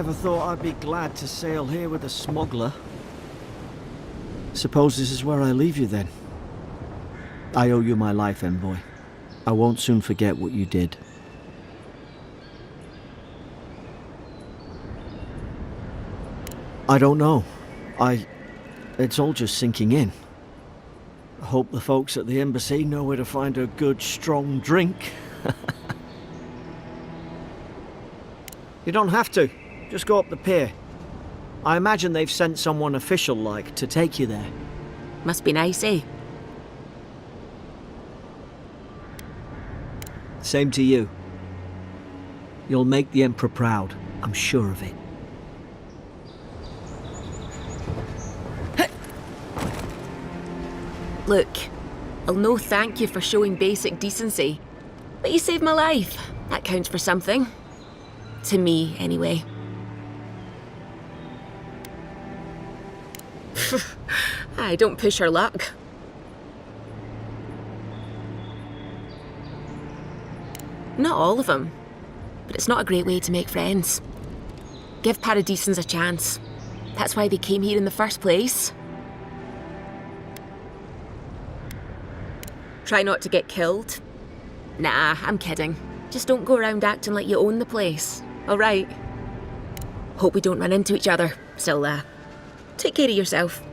Never thought I'd be glad to sail here with a smuggler. Suppose this is where I leave you then. I owe you my life, envoy. I won't soon forget what you did. I don't know. It's all just sinking in. I hope the folks at the embassy know where to find a good, strong drink. You don't have to. Just go up the pier. I imagine they've sent someone official-like to take you there. Must be nice, eh? Same to you. You'll make the Emperor proud. I'm sure of it. Look, I'll no thank you for showing basic decency. But you saved my life. That counts for something. To me, anyway. Aye, don't push her luck. Not all of them, but it's not a great way to make friends. Give Paradisans a chance. That's why they came here in the first place. Try not to get killed. Nah, I'm kidding. Just don't go around acting like you own the place, alright? Hope we don't run into each other, so take care of yourself.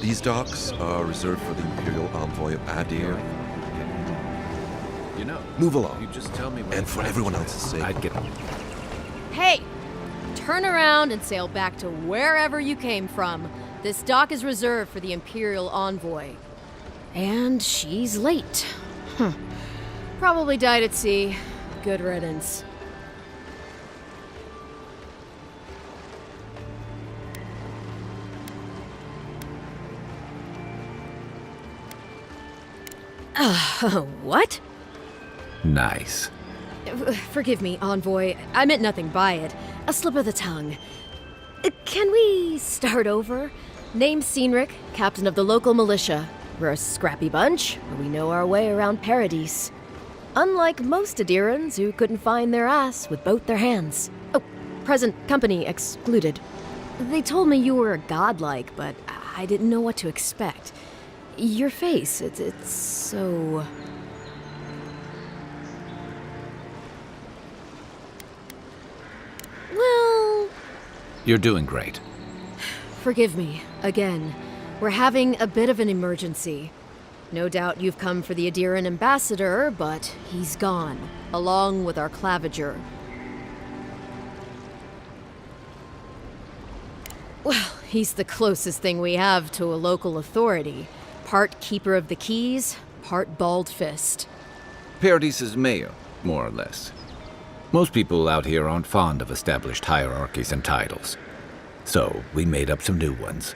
These docks are reserved for the Imperial Envoy Adir. You know, Move along. you just tell me when And for everyone else's sake. I'd get. Hey! Turn around and sail back to wherever you came from. This dock is reserved for the Imperial Envoy. And she's late. Probably died at sea. Good riddance. What? Nice. Forgive me, Envoy. I meant nothing by it. A slip of the tongue. Can we start over? Name's Cynric, captain of the local militia. We're a scrappy bunch, but we know our way around Paradise. Unlike most Adirans who couldn't find their ass with both their hands. Oh, present company excluded. They told me you were godlike, but I didn't know what to expect. Your face, it's so... Well... You're doing great. Forgive me, again. We're having a bit of an emergency. No doubt you've come for the Adiran ambassador, but he's gone, along with our claviger. Well, he's the closest thing we have to a local authority. Part keeper of the keys, part bald fist. Paradise's mayor, more or less. Most people out here aren't fond of established hierarchies and titles. So, we made up some new ones.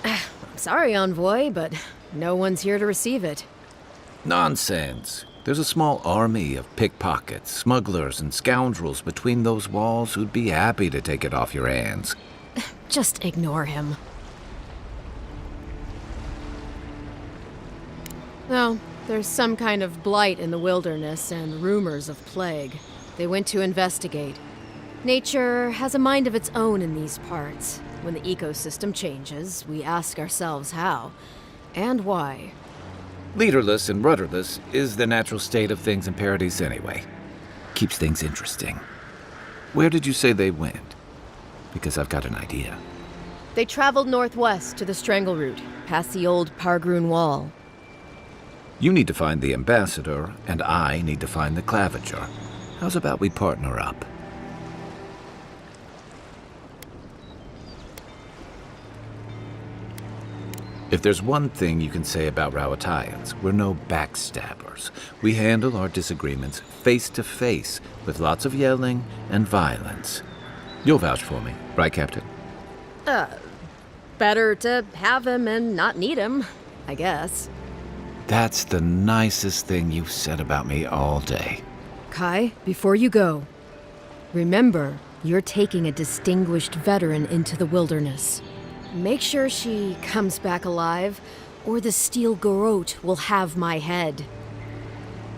I'm sorry, Envoy, but no one's here to receive it. Nonsense. There's a small army of pickpockets, smugglers, and scoundrels between those walls who'd be happy to take it off your hands. Just ignore him. Well, there's some kind of blight in the wilderness and rumors of plague. They went to investigate. Nature has a mind of its own in these parts. When the ecosystem changes, we ask ourselves how and why. Leaderless and rudderless is the natural state of things in Paradise anyway. Keeps things interesting. Where did you say they went? Because I've got an idea. They traveled northwest to the Strangle Route, past the old Pargroon Wall. You need to find the ambassador, and I need to find the claviger. How's about we partner up? If there's one thing you can say about Rawatayans, we're no backstabbers. We handle our disagreements face to face, with lots of yelling and violence. You'll vouch for me, right, Captain? Better to have him and not need him, I guess. That's the nicest thing you've said about me all day. Kai, before you go, remember, you're taking a distinguished veteran into the wilderness. Make sure she comes back alive, or the steel garrote will have my head.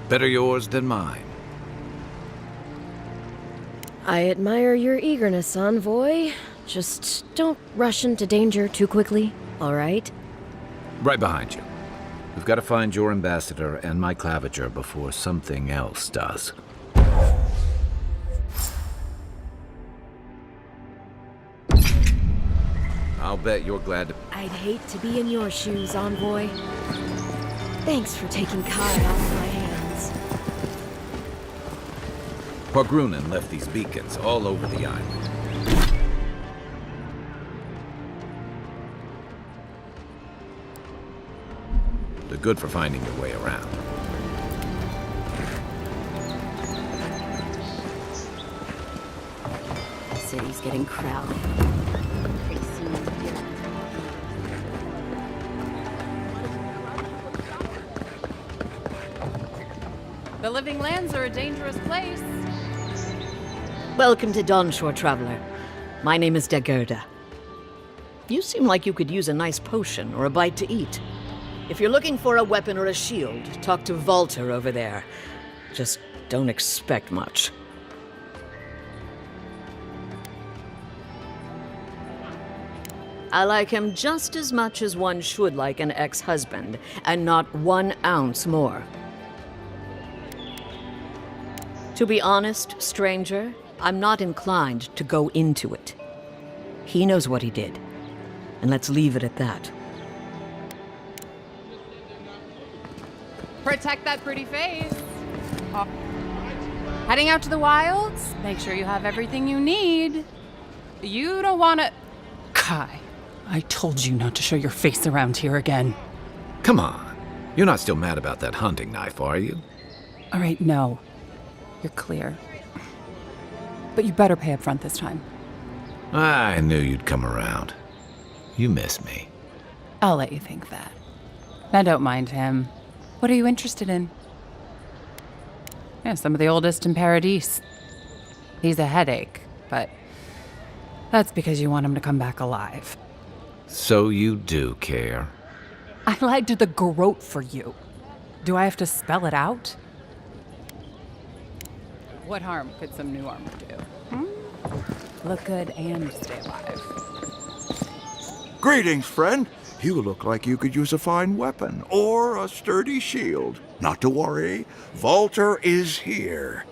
Better yours than mine. I admire your eagerness, Envoy. Just don't rush into danger too quickly, all right? Right behind you. We've got to find your ambassador and my claviger before something else does. I'll bet you're glad to... I'd hate to be in your shoes, Envoy. Thanks for taking Kai off my hands. Pargrunen left these beacons all over the island. They're good for finding your way around. The city's getting crowded. The Living Lands are a dangerous place. Welcome to Dawnshore, traveler. My name is Dagerda. You seem like you could use a nice potion or a bite to eat. If you're looking for a weapon or a shield, talk to Walter over there. Just don't expect much. I like him just as much as one should like an ex-husband, and not 1 ounce more. To be honest, stranger, I'm not inclined to go into it. He knows what he did, and let's leave it at that. Protect that pretty face. Oh. Heading out to the wilds? Make sure you have everything you need. You don't want to... Kai, I told you not to show your face around here again. Come on. You're not still mad about that hunting knife, are you? All right, no. You're clear. But you better pay up front this time. I knew you'd come around. You miss me. I'll let you think that. I don't mind him. What are you interested in? Yeah, some of the oldest in Paradise. He's a headache, but that's because you want him to come back alive. So you do care. I lied to the garrote for you. Do I have to spell it out? What harm could some new armor do? Look good and stay alive. Greetings, friend. You look like you could use a fine weapon or a sturdy shield. Not to worry, Walter is here.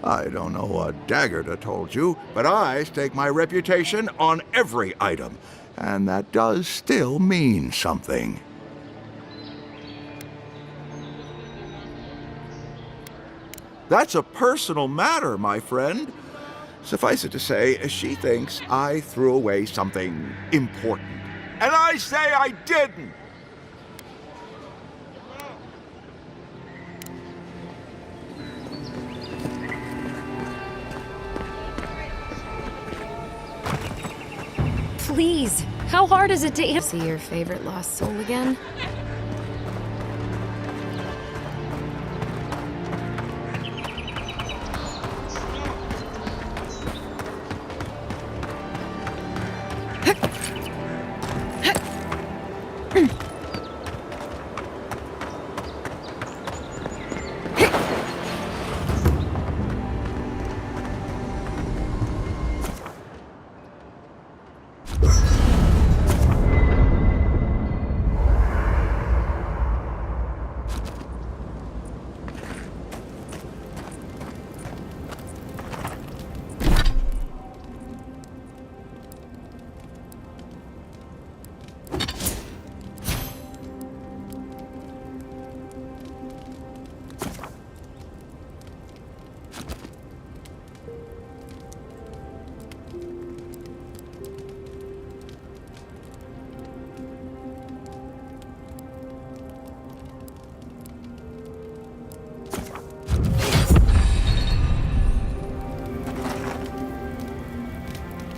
I don't know what Dagerda told you, but I stake my reputation on every item, and that does still mean something. That's a personal matter, my friend. Suffice it to say, she thinks I threw away something important. And I say I didn't! Please, how hard is it to see your favorite lost soul again?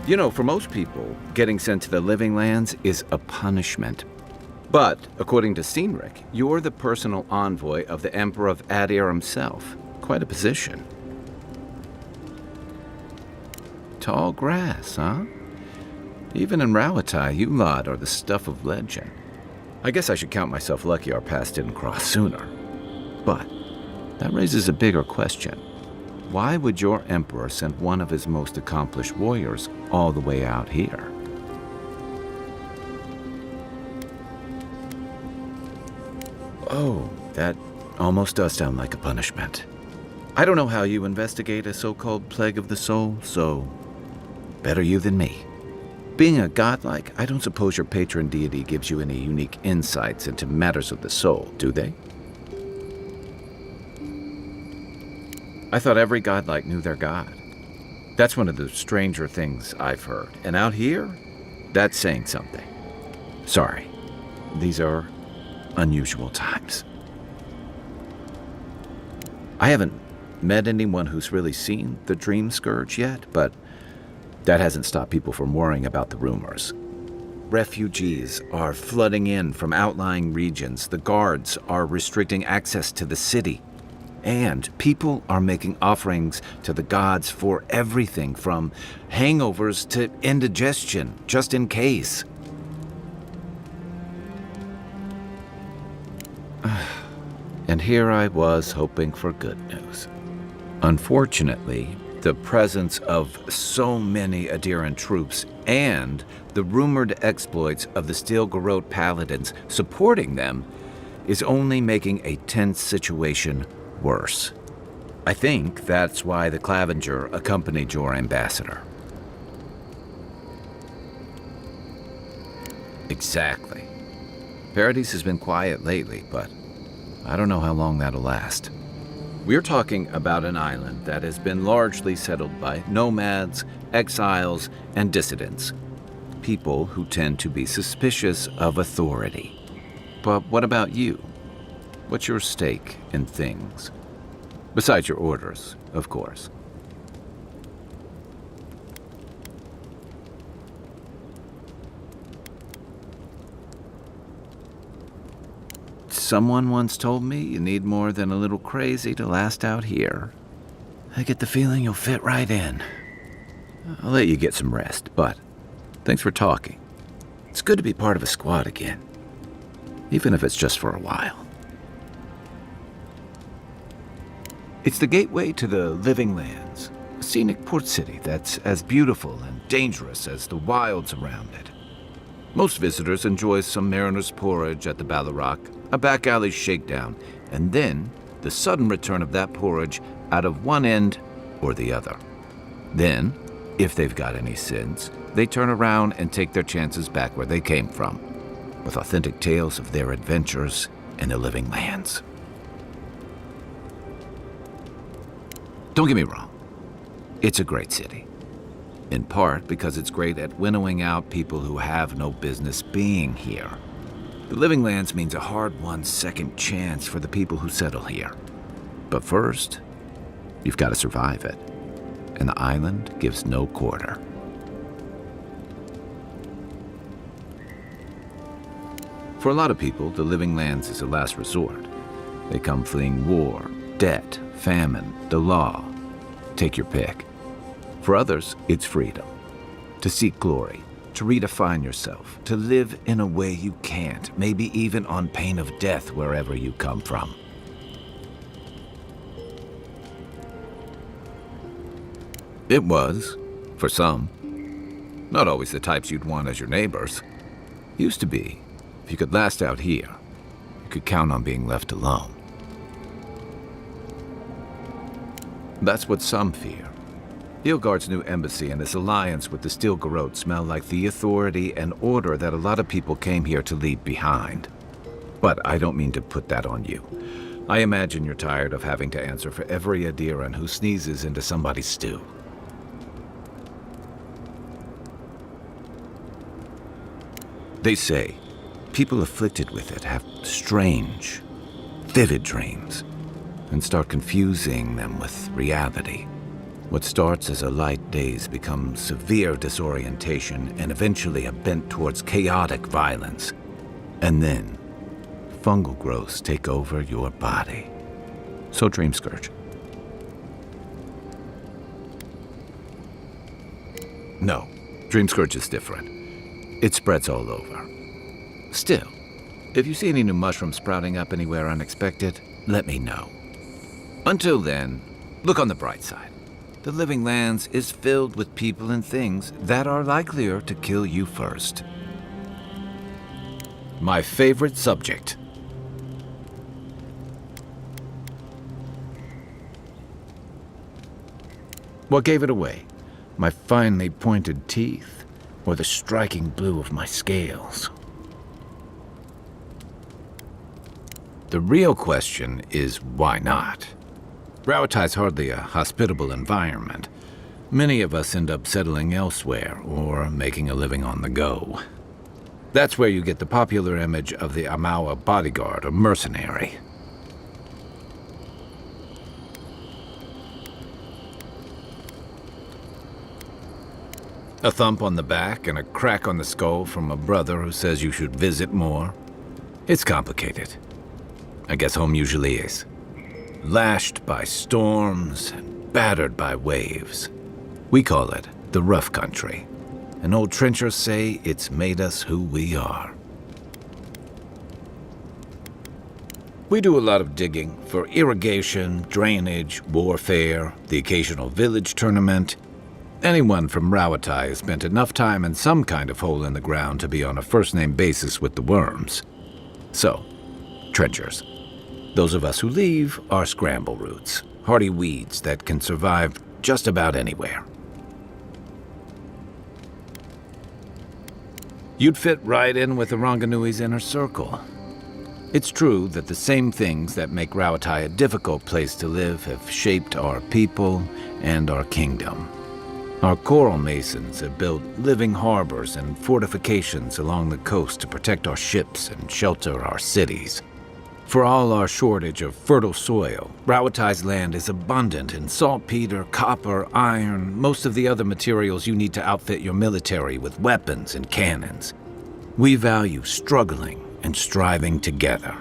You know, for most people, getting sent to the Living Lands is a punishment. But, according to Cynric, you're the personal envoy of the Emperor of Adir himself. Quite a position. Tall grass, huh? Even in Rauatai, you lot are the stuff of legend. I guess I should count myself lucky our paths didn't cross sooner. But that raises a bigger question. Why would your emperor send one of his most accomplished warriors all the way out here? Oh, that almost does sound like a punishment. I don't know how you investigate a so-called plague of the soul, so better you than me. Being a godlike, I don't suppose your patron deity gives you any unique insights into matters of the soul, do they? I thought every godlike knew their god. That's one of the stranger things I've heard. And out here, that's saying something. Sorry, these are unusual times. I haven't met anyone who's really seen the Dream Scourge yet, but that hasn't stopped people from worrying about the rumors. Refugees are flooding in from outlying regions. The guards are restricting access to the city. And people are making offerings to the gods for everything from hangovers to indigestion, just in case. And here I was hoping for good news. Unfortunately, the presence of so many Adiran troops and the rumored exploits of the Steel Garrote paladins supporting them is only making a tense situation worse. I think that's why the Clavenger accompanied your ambassador. Exactly. Paradise has been quiet lately, but I don't know how long that'll last. We're talking about an island that has been largely settled by nomads, exiles, and dissidents. People who tend to be suspicious of authority. But what about you? What's your stake in things? Besides your orders, of course. Someone once told me you need more than a little crazy to last out here. I get the feeling you'll fit right in. I'll let you get some rest, but thanks for talking. It's good to be part of a squad again, even if it's just for a while. It's the gateway to the Living Lands, a scenic port city that's as beautiful and dangerous as the wilds around it. Most visitors enjoy some mariner's porridge at the Ballarrock, a back alley shakedown, and then the sudden return of that porridge out of one end or the other. Then, if they've got any sins, they turn around and take their chances back where they came from, with authentic tales of their adventures in the Living Lands. Don't get me wrong, it's a great city. In part because it's great at winnowing out people who have no business being here. The Living Lands means a hard-won second chance for the people who settle here. But first, you've got to survive it. And the island gives no quarter. For a lot of people, the Living Lands is a last resort. They come fleeing war, debt, famine, the law. Take your pick. For others, it's freedom. To seek glory, to redefine yourself, to live in a way you can't, maybe even on pain of death wherever you come from. It was, for some. Not always the types you'd want as your neighbors. Used to be. If you could last out here, you could count on being left alone. That's what some fear. Ilgard's new embassy and its alliance with the Steel Garrote smell like the authority and order that a lot of people came here to leave behind. But I don't mean to put that on you. I imagine you're tired of having to answer for every Adiran who sneezes into somebody's stew. They say people afflicted with it have strange, vivid dreams and start confusing them with reality. What starts as a light daze becomes severe disorientation and eventually a bent towards chaotic violence. And then, fungal growths take over your body. So Dream Scourge. No, Dream Scourge is different. It spreads all over. Still, if you see any new mushrooms sprouting up anywhere unexpected, let me know. Until then, look on the bright side. The Living Lands is filled with people and things that are likelier to kill you first. My favorite subject. What gave it away? My finely pointed teeth, or the striking blue of my scales? The real question is why not? Rauatai's hardly a hospitable environment. Many of us end up settling elsewhere or making a living on the go. That's where you get the popular image of the Amawa bodyguard or mercenary. A thump on the back and a crack on the skull from a brother who says you should visit more. It's complicated. I guess home usually is. Lashed by storms and battered by waves. We call it the rough country. And old trenchers say it's made us who we are. We do a lot of digging for irrigation, drainage, warfare, the occasional village tournament. Anyone from Rauatai has spent enough time in some kind of hole in the ground to be on a first-name basis with the worms. So, trenchers. Those of us who leave are scramble roots, hardy weeds that can survive just about anywhere. You'd fit right in with the Ranganui's inner circle. It's true that the same things that make Rauatai a difficult place to live have shaped our people and our kingdom. Our coral masons have built living harbors and fortifications along the coast to protect our ships and shelter our cities. For all our shortage of fertile soil, Rauatai's land is abundant in saltpeter, copper, iron, most of the other materials you need to outfit your military with weapons and cannons. We value struggling and striving together.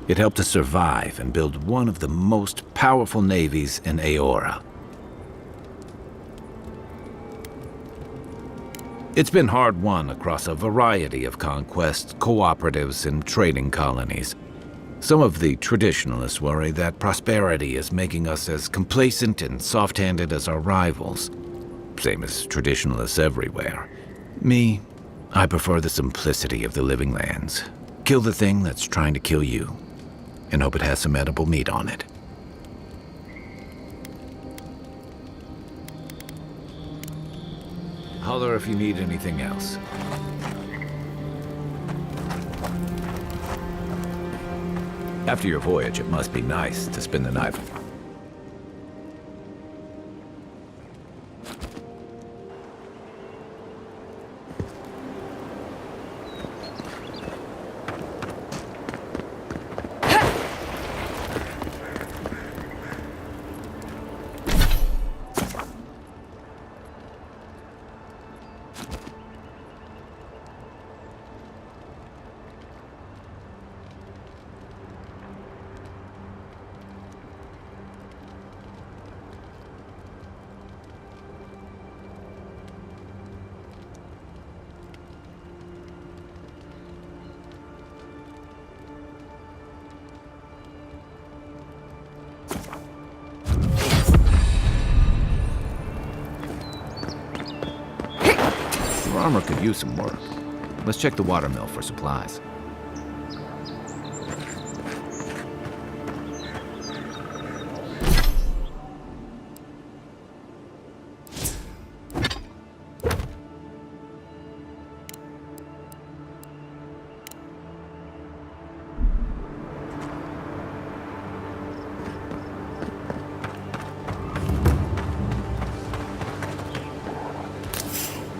It helped us survive and build one of the most powerful navies in Eora. It's been hard-won across a variety of conquests, cooperatives, and trading colonies. Some of the traditionalists worry that prosperity is making us as complacent and soft-handed as our rivals. Same as traditionalists everywhere. Me, I prefer the simplicity of the Living Lands. Kill the thing that's trying to kill you, and hope it has some edible meat on it. Holler if you need anything else. After your voyage, it must be nice to spend the night. Your armor could use some work. Let's check the watermill for supplies.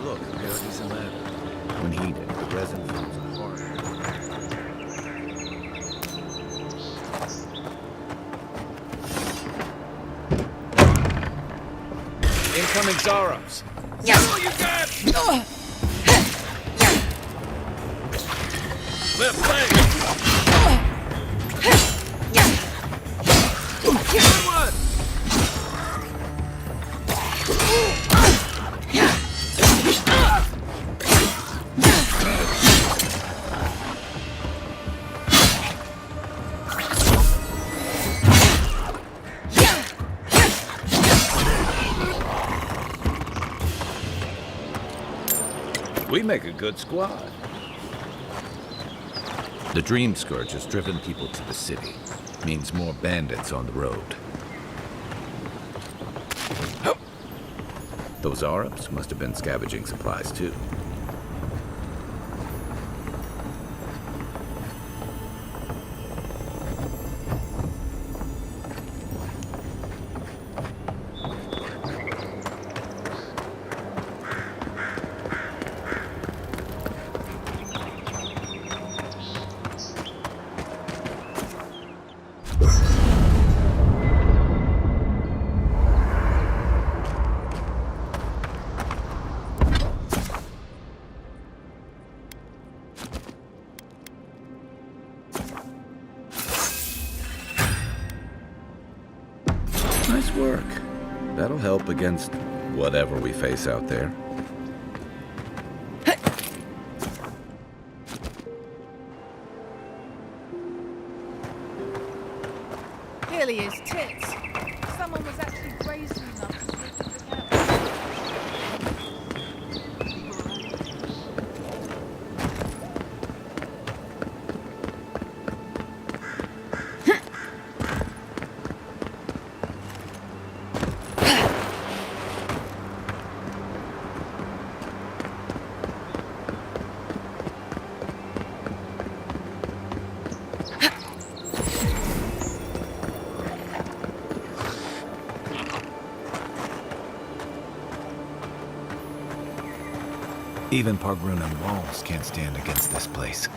Look, apparently some lead. When heated, the resin forms a hard. Incoming Zaros! All you got! Left leg! Good one! We make a good squad. The Dream Scourge has driven people to the city. Means more bandits on the road. Those Arabs must have been scavenging supplies too. Nice work. That'll help against whatever we face out there. Clearly his tits. Someone was actually brazen enough to lift the couch. Even Pargrunan walls can't stand against this place.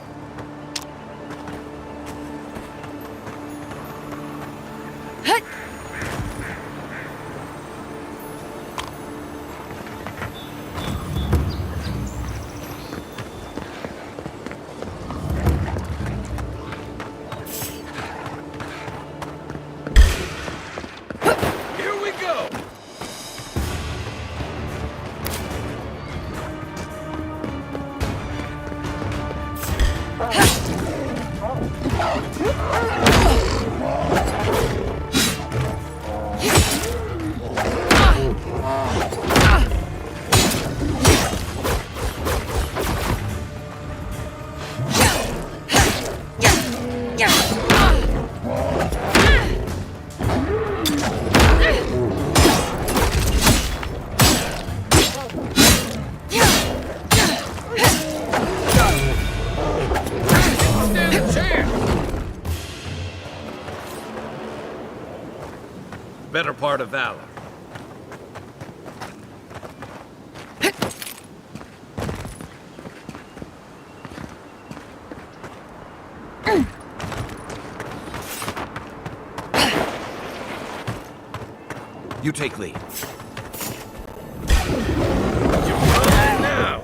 Here we go! Better part of valor. You take lead. Now!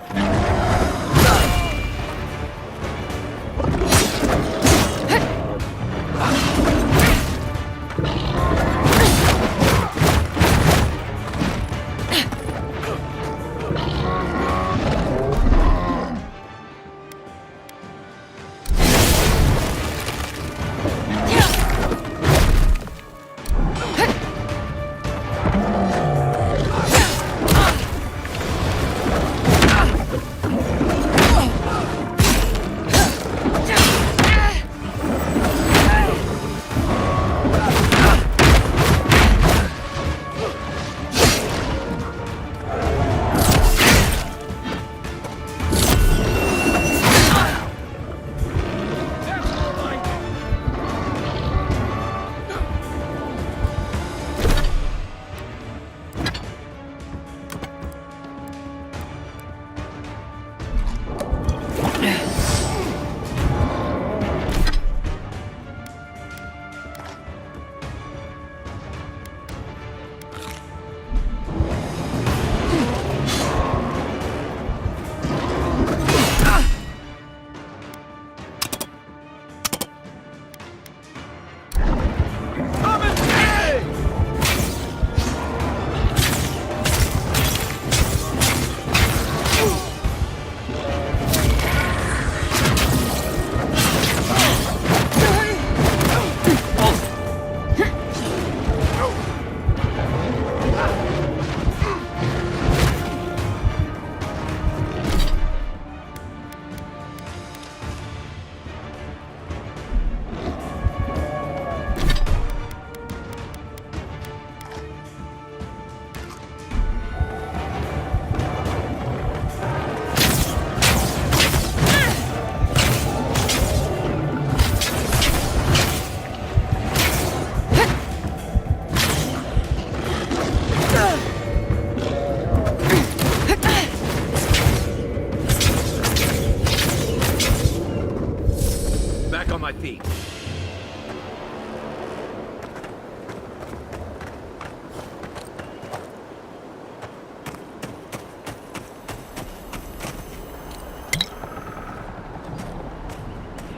see.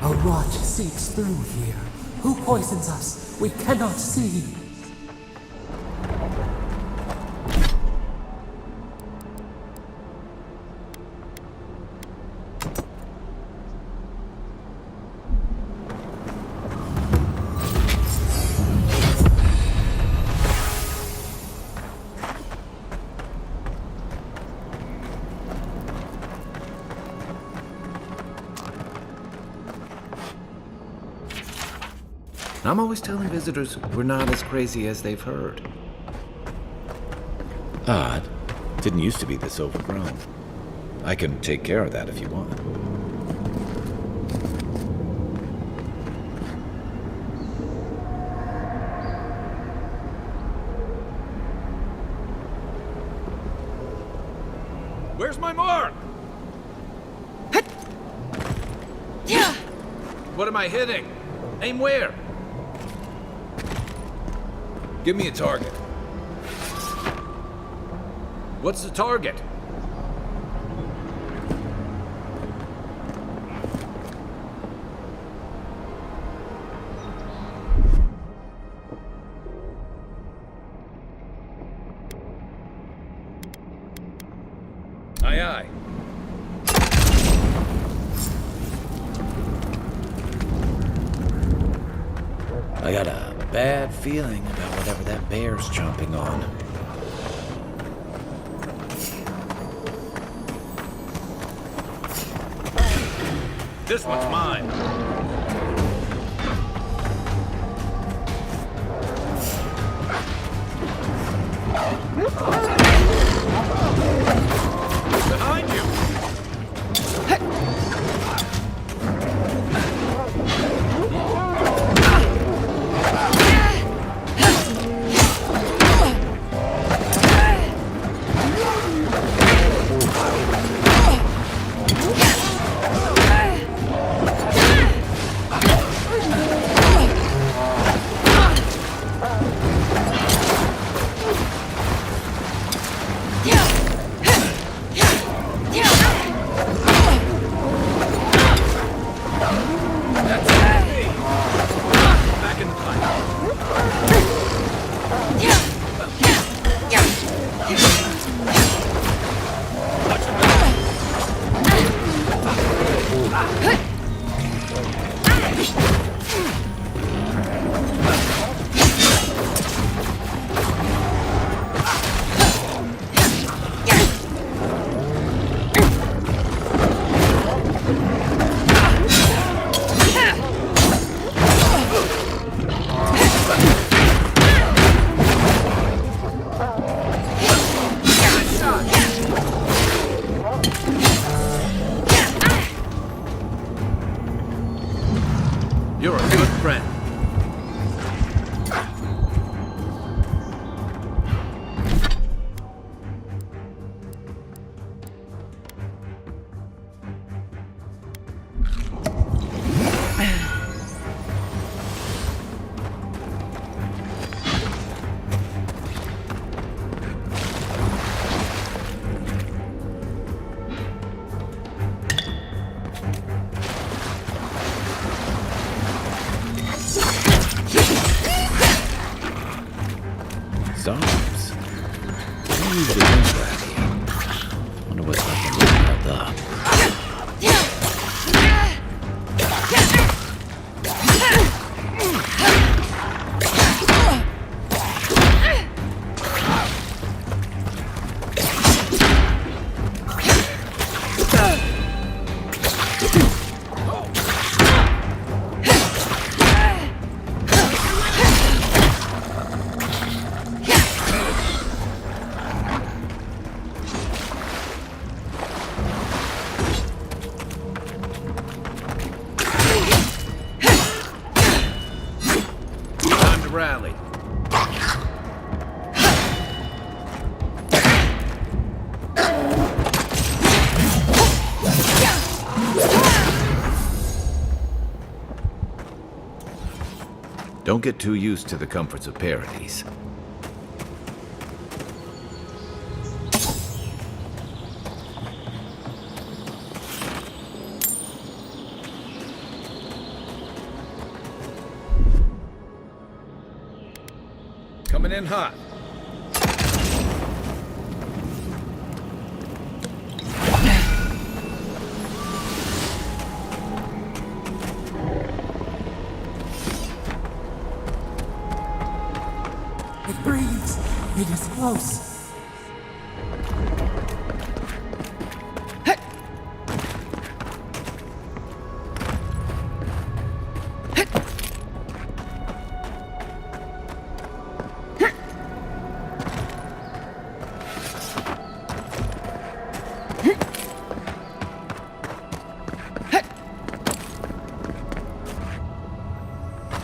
A rot seeps through here. Who poisons us? We cannot see. I'm always telling visitors we're not as crazy as they've heard. Odd. Didn't used to be this overgrown. I can take care of that if you want. Where's my mark? What am I hitting? Aim where? Give me a target. What's the target? Aye, aye. I got a bad feeling about whatever that bear's chomping on. This one's mine. Behind you! You're a good friend. Stars. I usually think that here. Wonder what's left held up. Time to rally. Don't get too used to the comforts of paradise. Coming in hot. It breathes. It is close.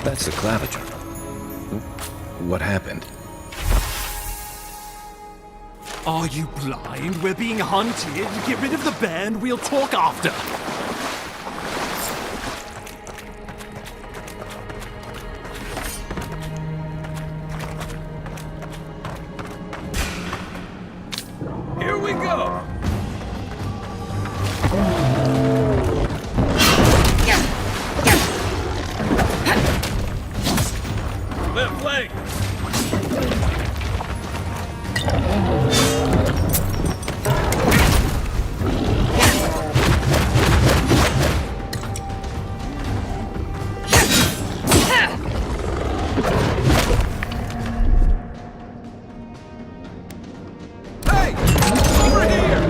That's the claviger. What happened? Are you blind? We're being hunted. Get rid of the bear and we'll talk after. Here we go. Left leg. Hey! Over here!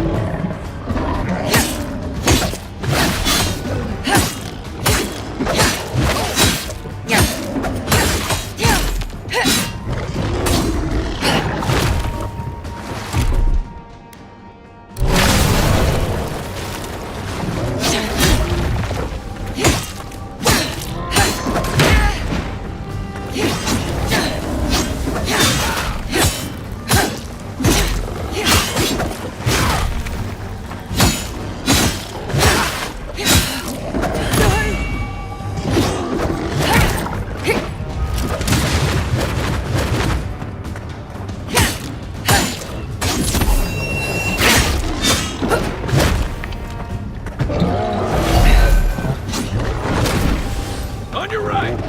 On your right.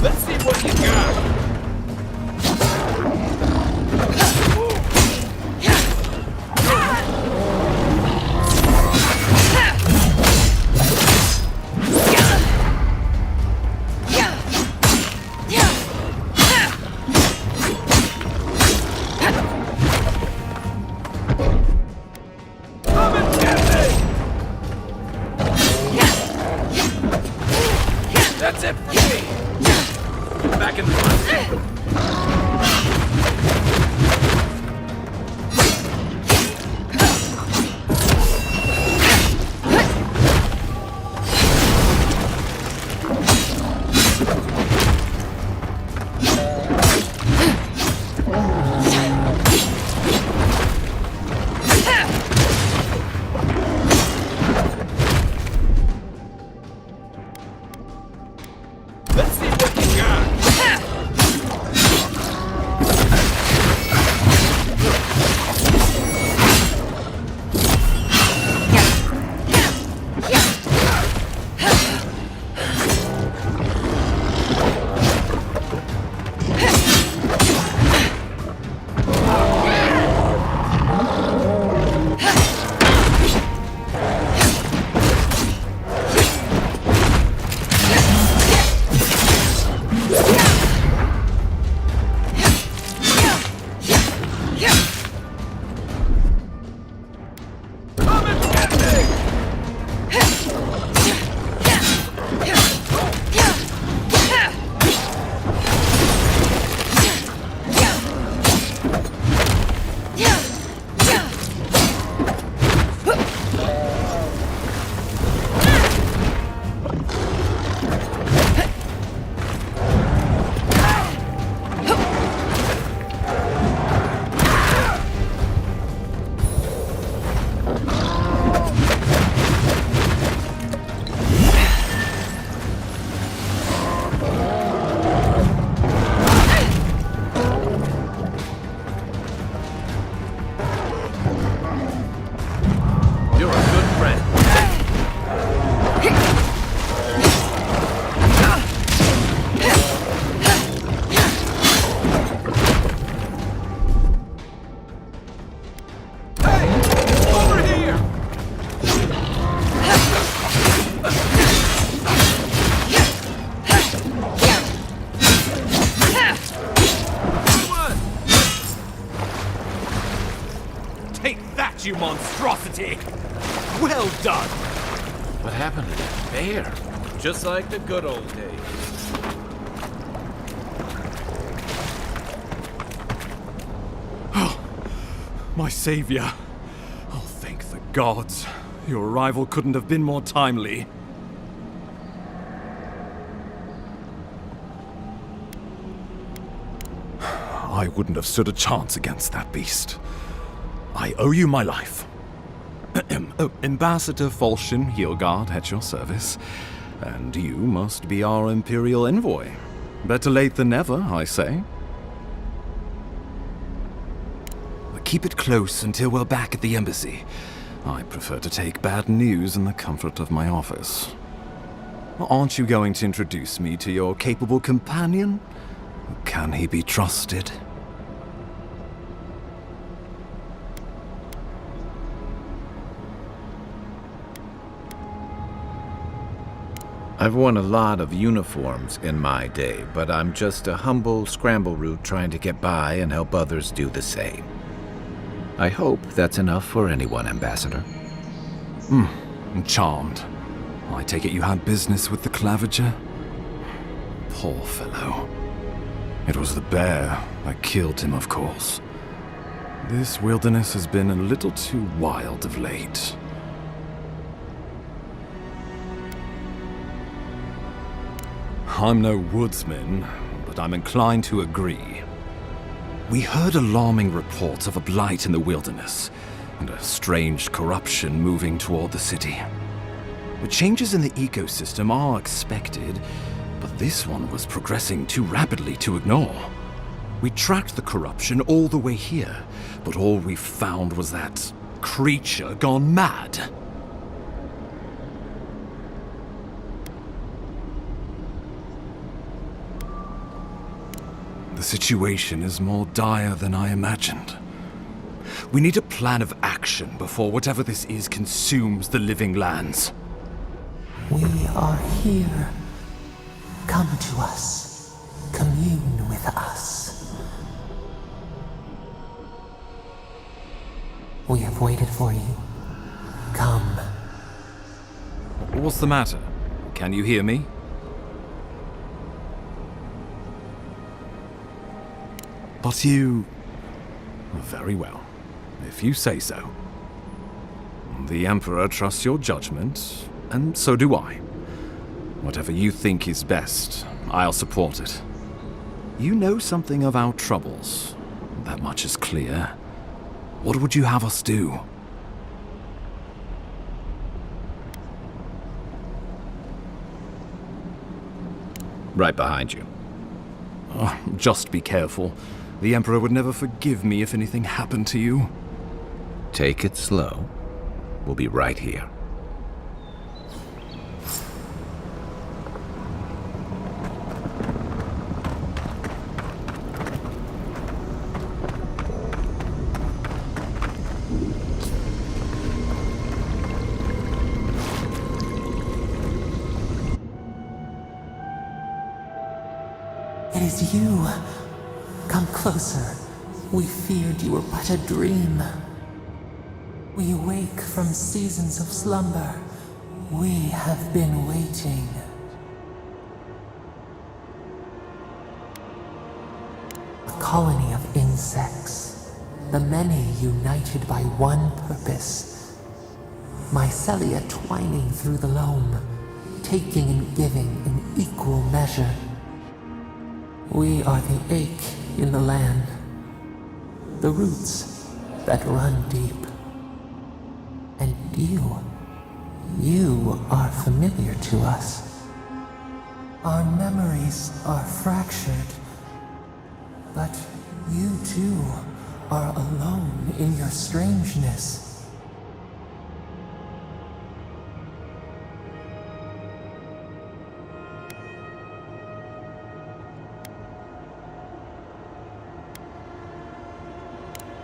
Let's see what you got. Come and get me! Well done! What happened to that bear? Just like the good old days. My savior. Oh, thank the gods. Your arrival couldn't have been more timely. I wouldn't have stood a chance against that beast. I owe you my life. Ambassador Falchion Hildegard at your service. And you must be our Imperial envoy. Better late than never, I say. Keep it close until we're back at the embassy. I prefer to take bad news in the comfort of my office. Aren't you going to introduce me to your capable companion? Can he be trusted? I've worn a lot of uniforms in my day, but I'm just a humble scramble root trying to get by and help others do the same. I hope that's enough for anyone, Ambassador. I'm charmed. I take it you had business with the Claviger? Poor fellow. It was the bear that killed him, of course. This wilderness has been a little too wild of late. I'm no woodsman, but I'm inclined to agree. We heard alarming reports of a blight in the wilderness, and a strange corruption moving toward the city. The changes in the ecosystem are expected, but this one was progressing too rapidly to ignore. We tracked the corruption all the way here, but all we found was that creature gone mad. The situation is more dire than I imagined. We need a plan of action before whatever this is consumes the living lands. We are here. Come to us. Commune with us. We have waited for you. Come. What's the matter? Can you hear me? But you... Very well, if you say so. The Emperor trusts your judgment, and so do I. Whatever you think is best, I'll support it. You know something of our troubles. That much is clear. What would you have us do? Right behind you. Just be careful. The Emperor would never forgive me if anything happened to you. Take it slow. We'll be right here. It is you. Come closer. We feared you were but a dream. We awake from seasons of slumber. We have been waiting. A colony of insects. The many united by one purpose. Mycelia twining through the loam, taking and giving in equal measure. We are the ache in the land, the roots that run deep. And you are familiar to us. Our memories are fractured, but you too are alone in your strangeness.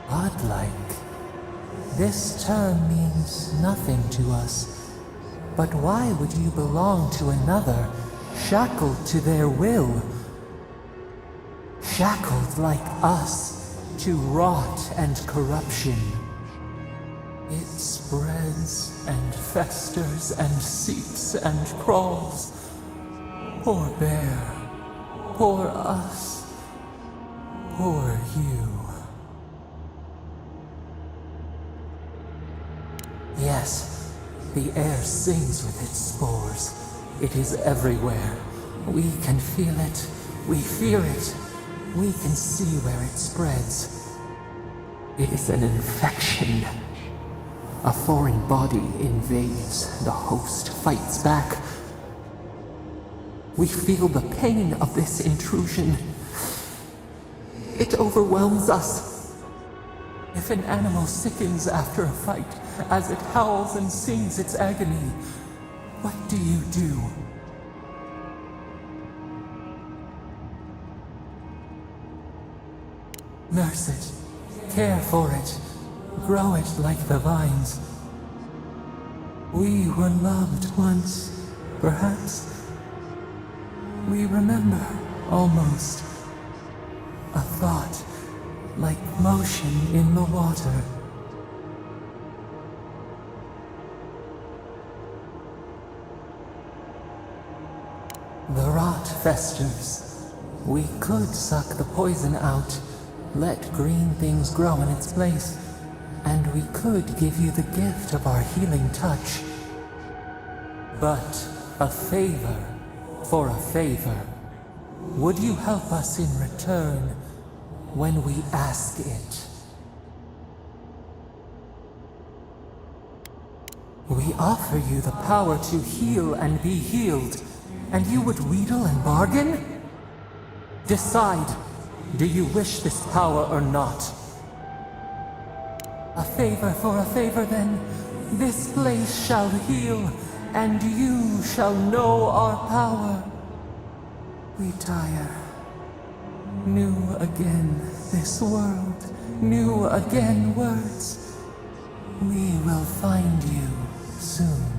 Godlike. This term means nothing to us. But why would you belong to another, shackled to their will? Shackled like us to rot and corruption. It spreads and festers and seeps and crawls. Poor bear. Poor us. Poor you. Yes, the air sings with its spores. It is everywhere. We can feel it. We fear it. We can see where it spreads. It is an infection. A foreign body invades. The host fights back. We feel the pain of this intrusion. It overwhelms us. If an animal sickens after a fight, as it howls and sings its agony, what do you do? Nurse it, care for it, grow it like the vines. We were loved once, perhaps. We remember, almost. A thought, like motion in the water. The rot festers. We could suck the poison out, let green things grow in its place, and we could give you the gift of our healing touch. But a favor for a favor. Would you help us in return when we ask it? We offer you the power to heal and be healed, and you would wheedle and bargain? Decide, do you wish this power or not? A favor for a favor then. This place shall heal, and you shall know our power. We tire. New again this world, new again words. We will find you soon.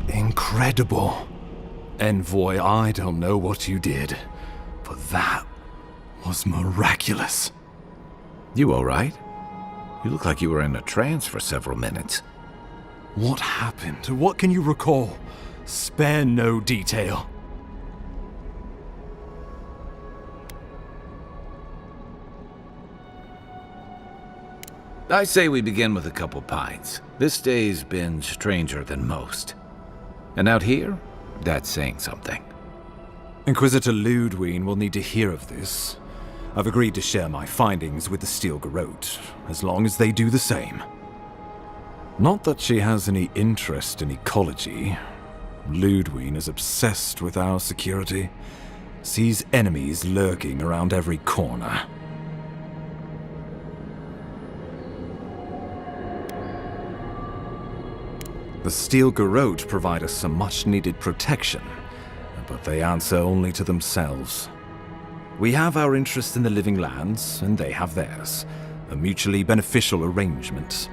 Incredible. Envoy, I don't know what you did, but that was miraculous. You all right? You look like you were in a trance for several minutes. What happened? What can you recall? Spare no detail. I say we begin with a couple pints. This day's been stranger than most. And out here, that's saying something. Inquisitor Ludwig will need to hear of this. I've agreed to share my findings with the Steel Garrote, as long as they do the same. Not that she has any interest in ecology. Ludwig is obsessed with our security, sees enemies lurking around every corner. The Steel Garrote provide us some much-needed protection, but they answer only to themselves. We have our interest in the living lands, and they have theirs. A mutually beneficial arrangement.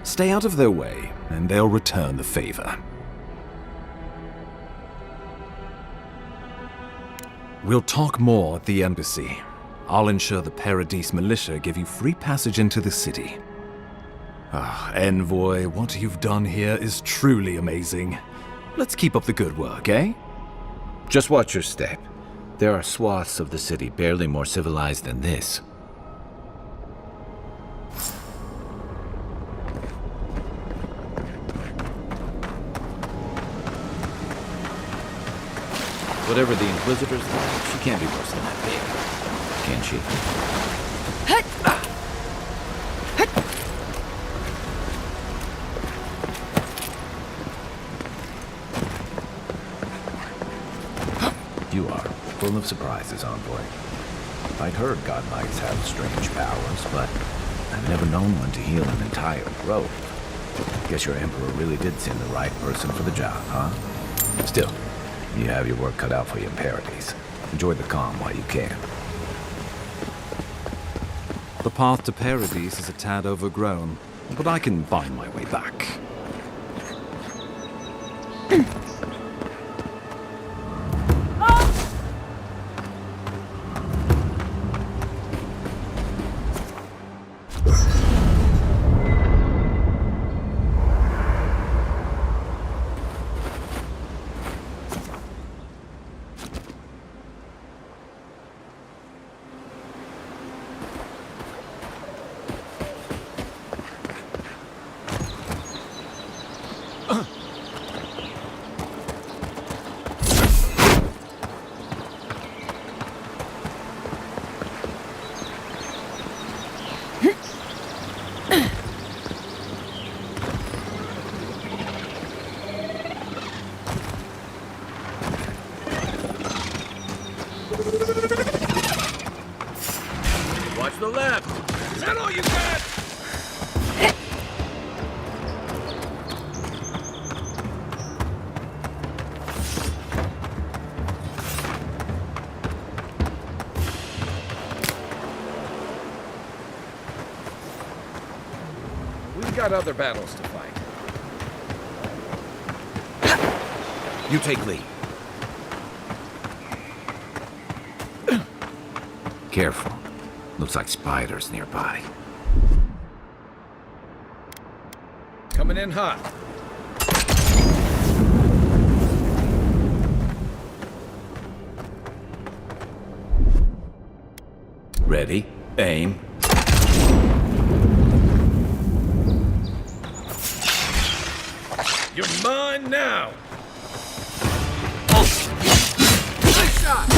Stay out of their way, and they'll return the favor. We'll talk more at the embassy. I'll ensure the Paradise militia give you free passage into the city. Envoy, what you've done here is truly amazing. Let's keep up the good work, eh? Just watch your step. There are swaths of the city barely more civilized than this. Whatever the Inquisitors like, she can't be worse than that big. Can she? You are full of surprises, Envoy. I'd heard God Knights have strange powers, but I've never known one to heal an entire grove. Guess your Emperor really did send the right person for the job, huh? Still, you have your work cut out for you in Paradise. Enjoy the calm while you can. The path to Paradise is a tad overgrown, but I can find my way back. Watch the left! Is that all you got? We've got other battles to fight. You take lead. Careful. Looks like spiders nearby. Coming in hot. Ready? Aim. You're mine now! Nice shot!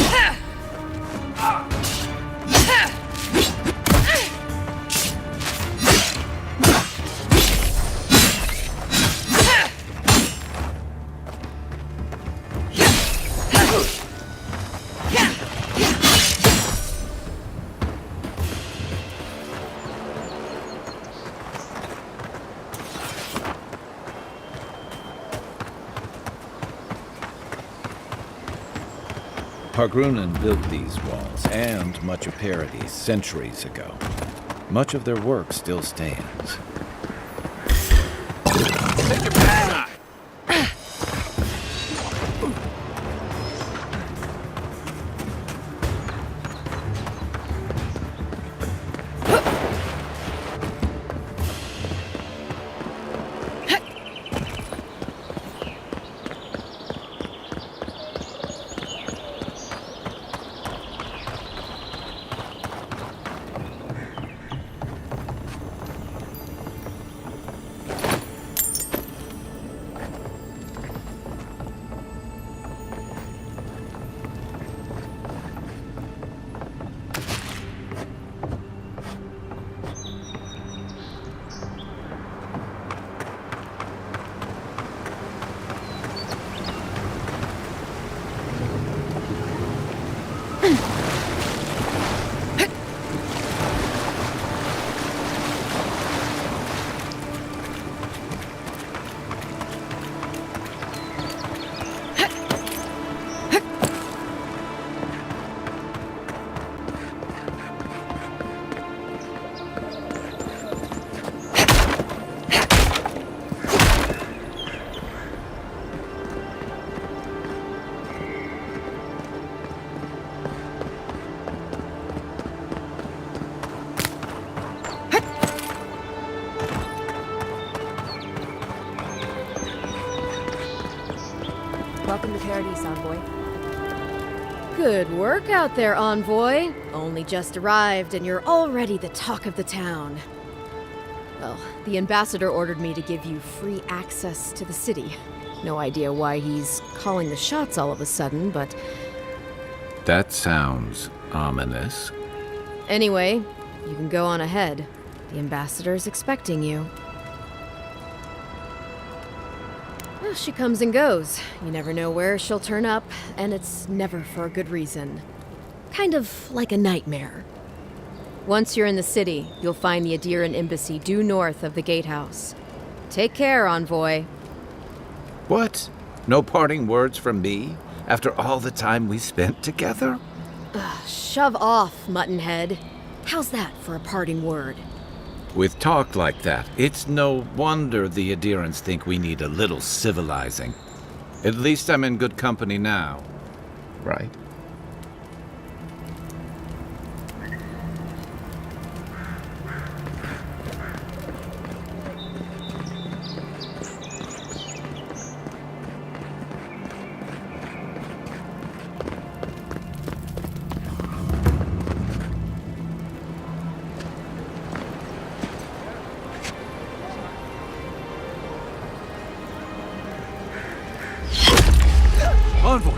Pargrunan built these walls and much of Paradise centuries ago. Much of their work still stands. Take your best shot! Welcome to Paradise, Envoy. Good work out there, Envoy. Only just arrived, and you're already the talk of the town. Well, the ambassador ordered me to give you free access to the city. No idea why he's calling the shots all of a sudden, but... That sounds ominous. Anyway, you can go on ahead. The ambassador's expecting you. Well, she comes and goes. You never know where she'll turn up, and it's never for a good reason. Kind of like a nightmare. Once you're in the city, you'll find the Adeiran embassy due north of the gatehouse. Take care, Envoy. What? No parting words from me? After all the time we spent together? Shove off, Muttonhead. How's that for a parting word? With talk like that, it's no wonder the Adirans think we need a little civilizing. At least I'm in good company now, right? Envoy!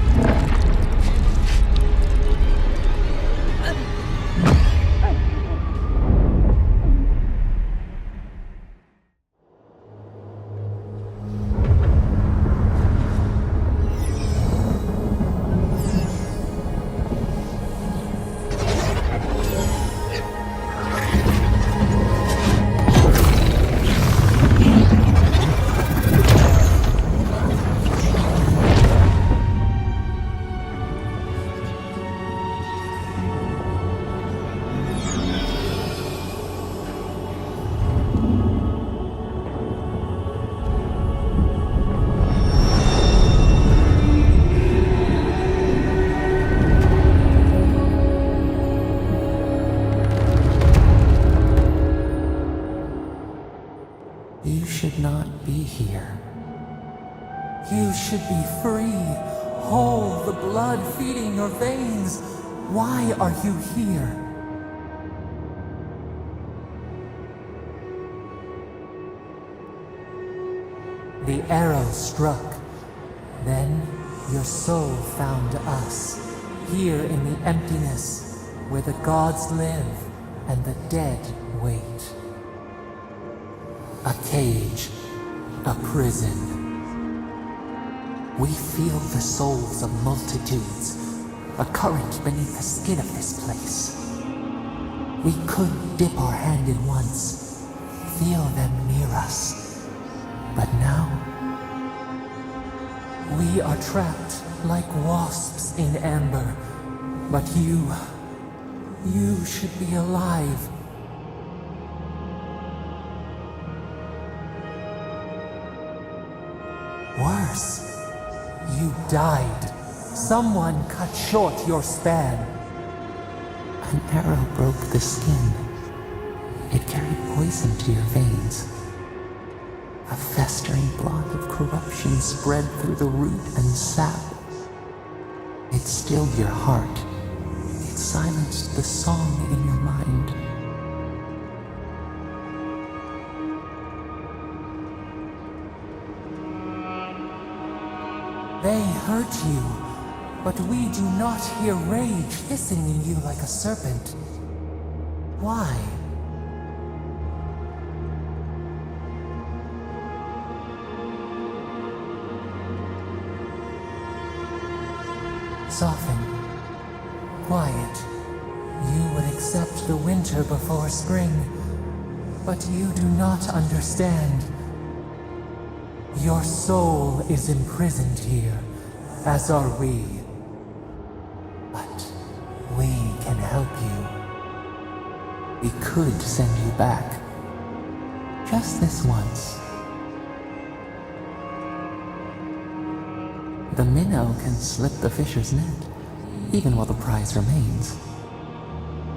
You should not be here. You should be free, whole, the blood feeding your veins. Why are you here? The arrow struck. Then your soul found us, here in the emptiness, where the gods live and the dead wait. A cage, a prison. We feel the souls of multitudes, a current beneath the skin of this place. We could dip our hand in once, feel them near us. But now, we are trapped like wasps in amber. But you should be alive. Worse, you died. Someone cut short your span. An arrow broke the skin. It carried poison to your veins. A festering blot of corruption spread through the root and sap. It stilled your heart. It silenced the song in your mind. They hurt you, but we do not hear rage hissing in you like a serpent. Why? Soften. Quiet. You would accept the winter before spring, but you do not understand. Your soul is imprisoned here, as are we. But we can help you. We could send you back. Just this once. The minnow can slip the fisher's net, even while the prize remains.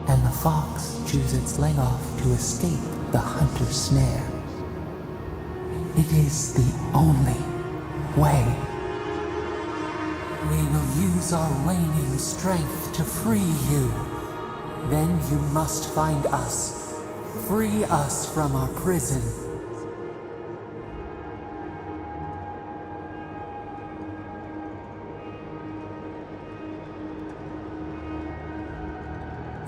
And the fox chews its leg off to escape the hunter's snare. It is the only way. We will use our waning strength to free you. Then you must find us. Free us from our prison.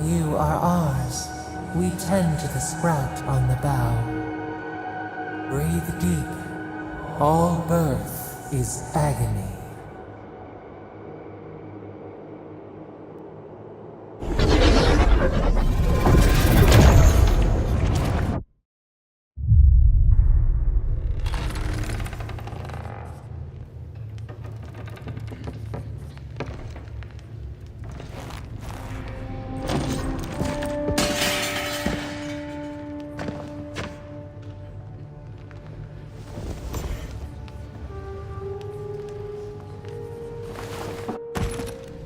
You are ours. We tend to the sprout on the bough. Breathe deep. All birth is agony.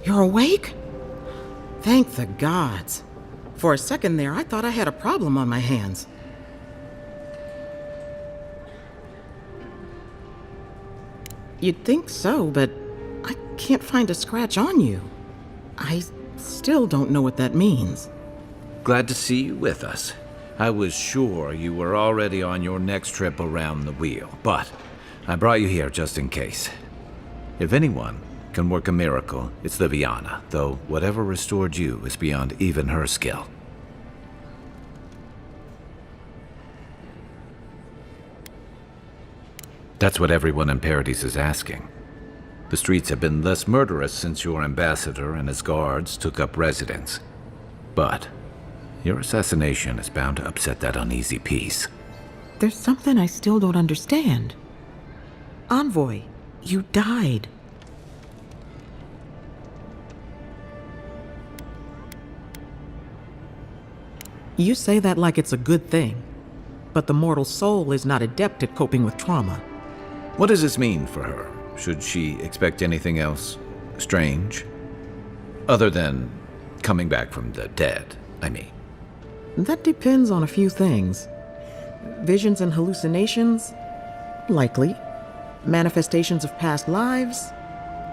You're awake? Thank the gods. For a second there, I thought I had a problem on my hands. You'd think so, but I can't find a scratch on you. I still don't know what that means. Glad to see you with us. I was sure you were already on your next trip around the wheel, but I brought you here just in case. If anyone can work a miracle, it's Liviana, though whatever restored you is beyond even her skill. That's what everyone in Paradise is asking. The streets have been less murderous since your ambassador and his guards took up residence. But your assassination is bound to upset that uneasy peace. There's something I still don't understand. Envoy, you died. You say that like it's a good thing, but the mortal soul is not adept at coping with trauma. What does this mean for her? Should she expect anything else strange? Other than coming back from the dead, I mean. That depends on a few things. Visions and hallucinations? Likely. Manifestations of past lives?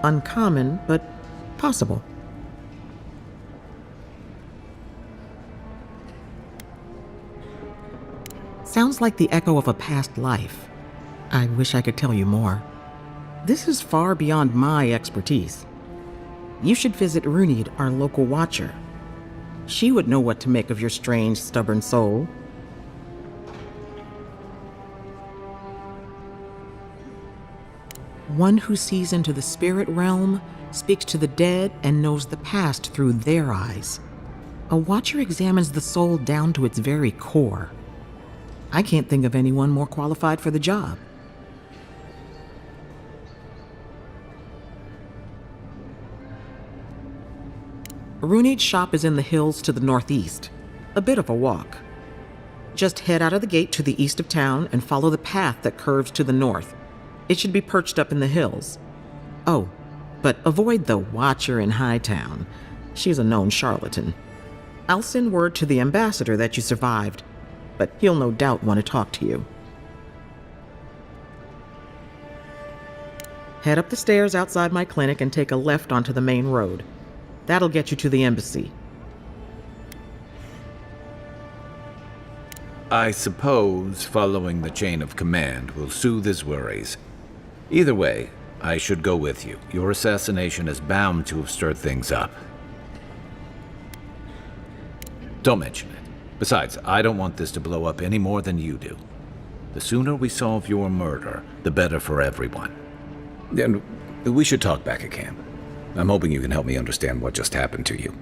Uncommon, but possible. Sounds like the echo of a past life. I wish I could tell you more. This is far beyond my expertise. You should visit Runid, our local watcher. She would know what to make of your strange, stubborn soul. One who sees into the spirit realm, speaks to the dead, and knows the past through their eyes. A watcher examines the soul down to its very core. I can't think of anyone more qualified for the job. Runid's shop is in the hills to the northeast. A bit of a walk. Just head out of the gate to the east of town and follow the path that curves to the north. It should be perched up in the hills. Oh, but avoid the Watcher in Hightown. She's a known charlatan. I'll send word to the ambassador that you survived, but he'll no doubt want to talk to you. Head up the stairs outside my clinic and take a left onto the main road. That'll get you to the embassy. I suppose following the chain of command will soothe his worries. Either way, I should go with you. Your assassination is bound to have stirred things up. Don't mention it. Besides, I don't want this to blow up any more than you do. The sooner we solve your murder, the better for everyone. And we should talk back at camp. I'm hoping you can help me understand what just happened to you.